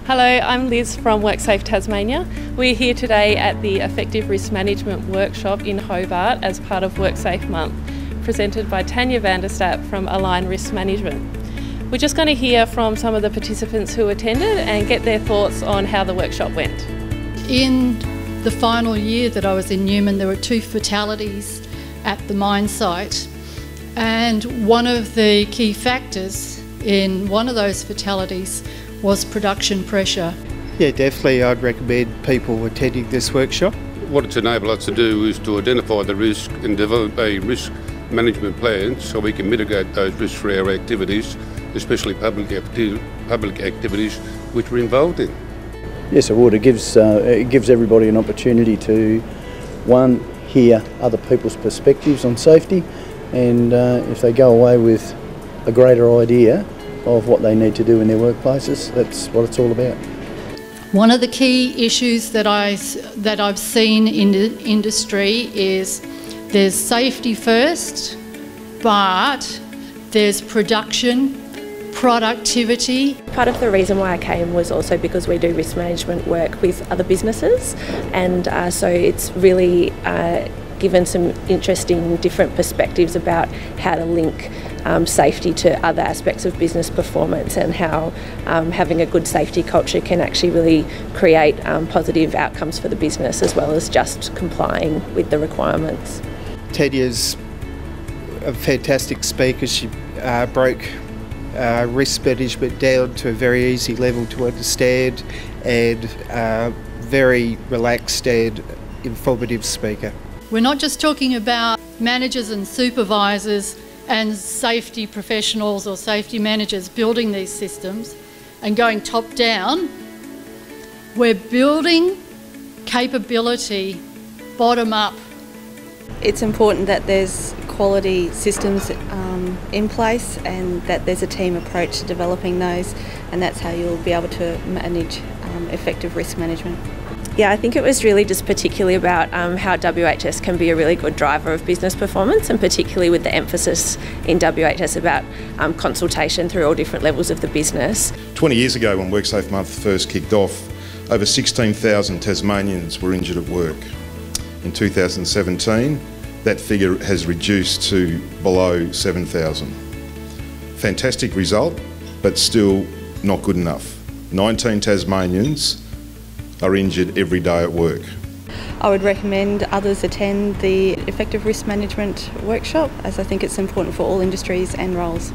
Hello, I'm Liz from WorkSafe Tasmania. We're here today at the Effective Risk Management Workshop in Hobart as part of WorkSafe Month, presented by Tanya Vanderstap from Align Risk Management. We're just going to hear from some of the participants who attended and get their thoughts on how the workshop went. In the final year that I was in Newman, there were 2 fatalities at the mine site, and one of the key factors in one of those fatalities was production pressure. Yeah, definitely I'd recommend people attending this workshop. What it's enabled us to do is to identify the risk and develop a risk management plan so we can mitigate those risks for our activities, especially public activities which we're involved in. Yes, it would. It gives everybody an opportunity to, one, hear other people's perspectives on safety, and if they go away with a greater idea of what they need to do in their workplaces, that's what it's all about. One of the key issues that I've seen in the industry is there's safety first, but there's productivity. Part of the reason why I came was also because we do risk management work with other businesses, and so it's really given some interesting different perspectives about how to link safety to other aspects of business performance, and how having a good safety culture can actually really create positive outcomes for the business as well as just complying with the requirements. Tanya's a fantastic speaker. She broke risk management down to a very easy level to understand, and very relaxed and informative speaker. We're not just talking about managers and supervisors and safety professionals or safety managers building these systems and going top down. We're building capability bottom up. It's important that there's quality systems in place, and that there's a team approach to developing those, and that's how you'll be able to manage effective risk management. Yeah, I think it was really just particularly about how WHS can be a really good driver of business performance, and particularly with the emphasis in WHS about consultation through all different levels of the business. 20 years ago, when WorkSafe Month first kicked off, over 16,000 Tasmanians were injured at work. In 2017, that figure has reduced to below 7,000. Fantastic result, but still not good enough. 19 Tasmanians are injured every day at work. I would recommend others attend the Effective Risk Management Workshop, as I think it's important for all industries and roles.